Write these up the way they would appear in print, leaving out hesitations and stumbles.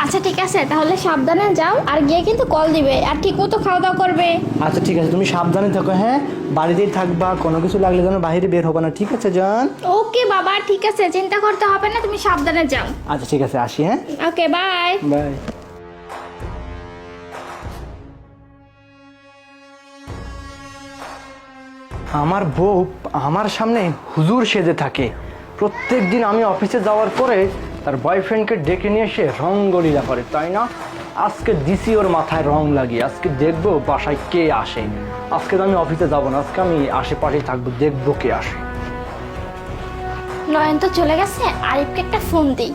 আচ্ছা ঠিক আছে, তাহলে সাবধানে যাও আর গিয়ে কিন্তু কল দিবে আর ঠিক মতো খাওয়া দাওয়া করবে। আচ্ছা ঠিক আছে, তুমি সাবধানে থাকো। হ্যাঁ, বাড়িতেই থাকবা, কোনো কিছু লাগলে যেন বাইরে বের হবে না, ঠিক আছে জান? ওকে বাবা, ঠিক আছে, চিন্তা করতে হবে না, তুমি সাবধানে যাও। আচ্ছা ঠিক আছে, আসি। হ্যাঁ, ওকে, বাই বাই। আমার বউ আমার সামনে হুজুর সেজে থাকে। প্রত্যেক দিন আমি অফিসে যাওয়ার পরে তার বয়ফ্রেন্ডকে ডেকে নিয়ে এসে রঙ্গলীলা করে, তাই না? আজকে দিছি ওর মাথায় রং লাগিয়ে, আজকে দেখবো বাসায় কে আসে। আজকে তো আমি অফিসে যাবো না, আজকে আমি আশেপাশেই থাকবো, দেখবো কে আসে। নয়ন তো চলে গেছে, আরিফকে একটা ফোন দিই।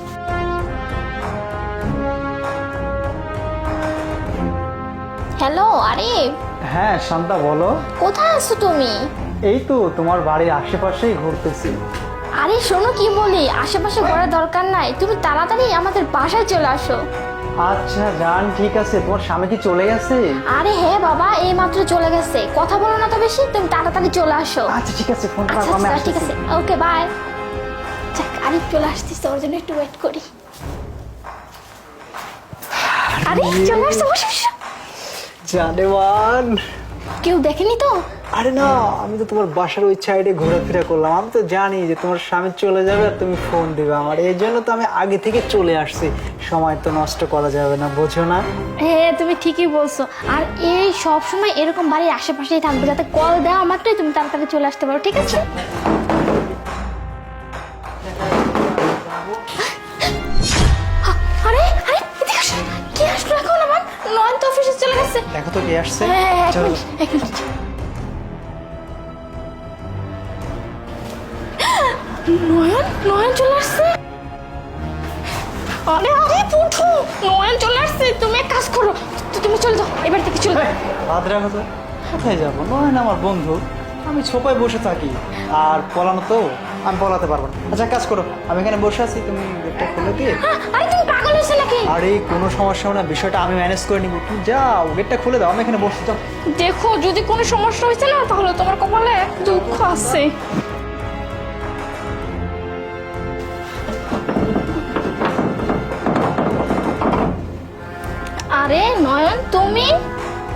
হ্যালো আরিফ। হ্যাঁ শান্তা, বলো। কোথায় আছো তুমি? এই তো তোমার বাড়ির আশেপাশেই ঘুরতেছি। আরে শোনো কি বলি, আশেপাশে ঘোরার দরকার নাই, তুমি তাড়াতাড়ি আমাদের বাসায় চলে আসো। আচ্ছা জান, ঠিক আছে। তোমার স্বামী কি চলে গেছে? আরে হ্যাঁ বাবা, এই মাত্র চলে গেছে, কথা বলো না তো বেশি, তুমি তাড়াতাড়ি চলে আসো। আচ্ছা ঠিক আছে, ফোনটা আচ্ছা রাখো, আমি আচ্ছা, ঠিক আসতেছি। আছে, ওকে বাই। যাক, আরিফ চলে আসতেছে, ওর জন্য একটু ওয়েট করি। আরে চলে আসছে, বসে বসে। জানেমান, কেউ দেখেনি তো? আরে না, আমি তো তোমার বাসার ওই সাইডে ঘোরাফেরা করলাম। আমি তো জানি যে তোমার স্বামী চলে যাবে আর তুমি ফোন দিবে আমার, এই জন্য তো আমি আগে থেকে চলে আসছি। সময় তো নষ্ট করা যাবে না, বোঝো না? হ্যাঁ তুমি ঠিকই বলছো, আর এই সব সময় এরকম বাড়ির আশেপাশেই থাকবে, যাতে কল দেওয়া মাত্রই তুমি তাড়াতাড়ি চলে আসতে পারো, ঠিক আছে? আরে আরে এদিকে আসো। কি আসলো এখন আমার? নয়ন তো অফিসে চলে গেছে। দেখো তো কে আসছে। হ্যাঁ এক চলো। মিনিট, এক মিনিট। নয়ন, নয়ন চলে আসছে। আরে আরে পুঠু, নয়ন চলে আসছে। তুমি এক কাজ করো, তুমি চলে যাও, এবার থেকে চলে যাও। বাদ রাখো তো, কোথায় যাবো? নয় না আমার বন্ধু, আমি ছোপায় বসে থাকি, আর পলানো তো আমি পলাতে পারবো না। আচ্ছা কাজ করো, আমি এখানে বসে আছি, তুমি গেটটা খুলে দিয়ে। আরে তুমি পাগল হয়েছে নাকি? আরে কোনো সমস্যা না, বিষয়টা আমি ম্যানেজ করে নিব। তুমি যাও, গেটটা খুলে দাও, আমি এখানে বসে যাও। দেখো যদি কোনো সমস্যা হয়েছে না, তাহলে তোমার কপালে দুঃখ আছে। আরে নয়ন, তুমি?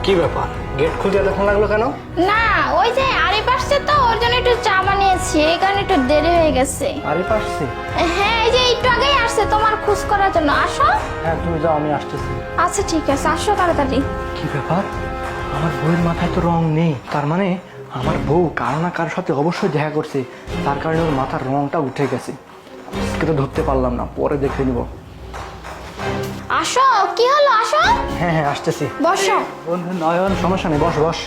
কি ব্যাপার, গেট খুলতে এতক্ষণ লাগলো কেন? না, ওই যে আরিফ আসছে তো, ওর জন্য একটু চা বানিয়েছি, এই কারণে একটু দেরি হয়ে গেছে। আরে পারছি। হ্যাঁ, এই যে একটু আগেই আসছে তোমার খোঁজ করার জন্য। আসো। হ্যাঁ তুমি যাও, আমি আসতেছি। আচ্ছা ঠিক আছে, আসো তাড়াতাড়ি। কি ব্যাপার, আমার বউয়ের মাথায় তো রং নেই, তার মানে আমার বউ কারো না কারোর সাথে অবশ্যই দেখা করছে, তার কারণে ওর মাথার রংটা উঠে গেছে। আজকে তো ধরতে পারলাম না, পরে দেখে নিব। আসো, কি হলো, আসো। হ্যাঁ হ্যাঁ আসতেছি। বসো। বন্ধু নয়ন, সমস্যা নেই, বস বস।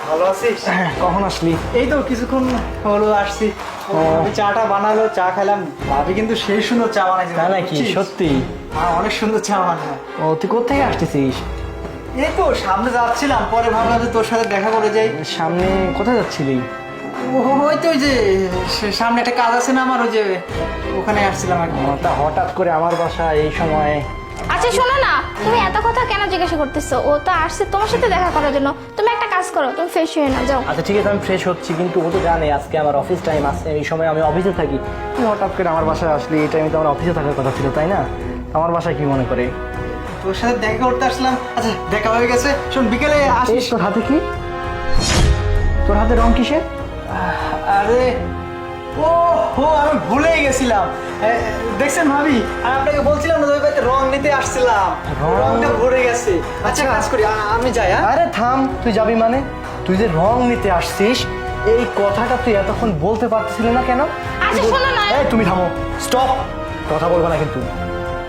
ভালো আছিস? হ্যাঁ, কখন আসলি? এই তো কিছুক্ষণ হলো আসছি। আমি চাটা বানালো, চা খেলাম। ভাবি কিন্তু সেই সুন্দর চা বানাইছে। তাই নাকি? সত্যি? হ্যাঁ, অনেক সুন্দর চা বানায়। ও, তুই কোথেকে আসতেছিস? এই তো সামনে যাচ্ছিলাম, পরে ভাবলাম যে তোর সাথে দেখা করে যাই। সামনে কোথায় যাচ্ছিলি? ওই তো ওই যে সামনে একটা কাজ আছে না আমার, ওই যে ওখানে আসছিলাম আর কি। তা হঠাৎ করে আমার বাসা এই সময়? আচ্ছা শোনো না, তুমি এত কথা কেন জিজ্ঞাসা করতেছো? ও তো আসছে তোমার সাথে দেখা করার জন্য। তুমি একটা কাজ করো, তুমি ফ্রেশ হয়ে নাও, যাও। আচ্ছা ঠিক আছে, আমি ফ্রেশ হচ্ছি, কিন্তু ও তো জানে আজকে আমার অফিস টাইম আছে, এই সময় আমি অফিসে থাকি। তুই হঠাৎ করে আমার বাসায় আসলি, এই টাইমে তো আমার অফিসে থাকার কথা ছিল, তাই না? আমার বাসায় কি মনে করে? তোর সাথে দেখা করতে আসলাম। আচ্ছা দেখা হয়ে গেছে, শোন বিকেলে আসিস। তোর হাতে কি? তোর হাতে রং কিসের? আরে ও হো, আমি ভুলেই গেছিলাম। দেখছেন ভাবি, আমি আপনাকে বলছিলাম না, ওই বাড়িতে রং নিতে আসছিলাম, রংটা ভরে গেছে। আচ্ছা কাজ করি, আমি যাই। আরে থাম, তুই যাবি মানে? তুই যে রং নিতে আসছিস, এই কথাটা তুই এতক্ষণ বলতে পারতেছিলি না কেন? আচ্ছা শোনো না। এই তুমি থামো, স্টপ, কথা বলবো না কিন্তু।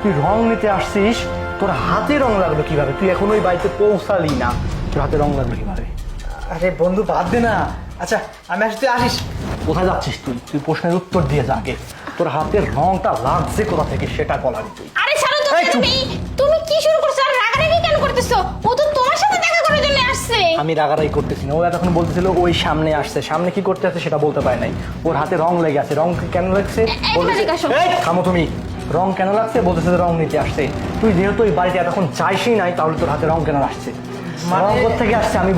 তুই রং নিতে আসছিস, তোর হাতে রং লাগলো কিভাবে? তুই এখন ওই বাড়িতে পৌঁছালি না, তোর হাতে রং লাগলো কিভাবে? আরে বন্ধু বাদ দে না। আচ্ছা আমি আসি, তুই আসিস। কোথায় যাচ্ছিস তুই? তুই প্রশ্নের উত্তর দিয়ে যা আগে। তোর হাতের রংটা লাগছে কোথা থেকে সেটা বলাবি তুই। আরে ছাড়ো তো, এই চুপ। তুমি কি শুরু করছো? আর রাগারাগি কেন করতেছো? ও তো তোমার সাথে দেখা করার জন্য আসছে। আমি রাগারাগি করতেছি না, ও এতক্ষণ বলতেছিল ওই সামনে আসছে, সামনে কি করতে আসছে সেটা বলতে পারে নাই। ওর হাতে রং লেগে আছে, রং কেন লাগছে একবার আসো। এই থামো তুমি। রং কেন লাগছে বলতেছে, রং নিতে আসছে। তুই যেহেতু ওই বাড়িতে এতক্ষণ যাইসই নাই, তাহলে তোর হাতে রং কেন আসছে? রং কোত্থেকে আসছে আমি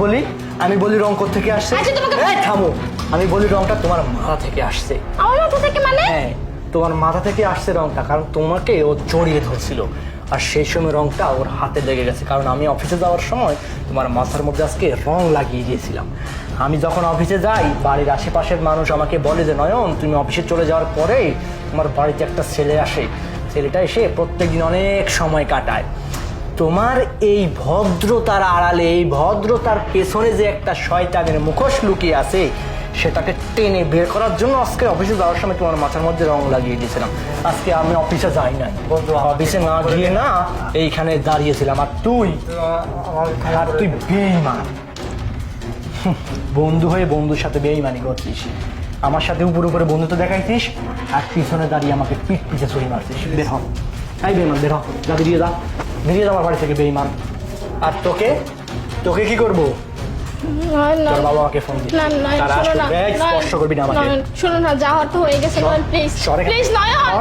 বলি রং কোত্থেকে আসছে? আচ্ছা, তোমাকে- এই থামো, আমি বলি রংটা তোমার মাথা থেকে আসছে। আমার মাথা থেকে মানে? হ্যাঁ, তোমার মাথা থেকে আসছে রংটা, কারণ তোমাকে ও জড়িয়ে ধরছিল। আর সেই সময় রংটা ওর হাতে লেগে গেছে, কারণ আমি অফিসে যাওয়ার সময় তোমার মাথার মধ্যে আজকে রং লাগিয়ে দিয়েছিলাম। আমি যখন অফিসে যাই বাড়ির আশেপাশের মানুষ আমাকে বলে যে নয়ন তুমি অফিসে চলে যাওয়ার পরেই তোমার বাড়িতে একটা ছেলে আসে, ছেলেটা এসে প্রত্যেকদিন অনেক সময় কাটায়। তোমার এই ভদ্রতার আড়ালে, এই ভদ্রতার পেছনে যে একটা শয়তানের মুখোশ লুকিয়ে আছে সেটাকে টেনে বের করার জন্য আজকে অফিসে যাওয়ার সময় তোমার মাথার মধ্যে রং লাগিয়ে দিয়েছিলাম। আজকে আমি অফিসে যাই নাই, অফিসে না গিয়ে না এইখানে দাঁড়িয়েছিলাম। আর তুই বেঈমান, বন্ধু হয়ে বন্ধুর সাথে বেঈমানি করছিস, আমার সাথে উপরে উপরে বন্ধুত্ব দেখাইছিস আর পিছনে দাঁড়িয়ে আমাকে পিঠ পিছে ছুরি মারছিস। বের হ, তাই বেঈমান, বের হ, যা বেরিয়ে যা, বেরিয়ে যা আমার বাড়ি থেকে বেঈমান। আর তোকে তোকে কি করবো? তোর বাবা আমাকে ফোন দিস, তারা আসবে, স্পর্শ করবি না আমাকে। শোনো না, যাওয়ার তো হয়ে গেছে, প্লিজ প্লিজ নয়ন।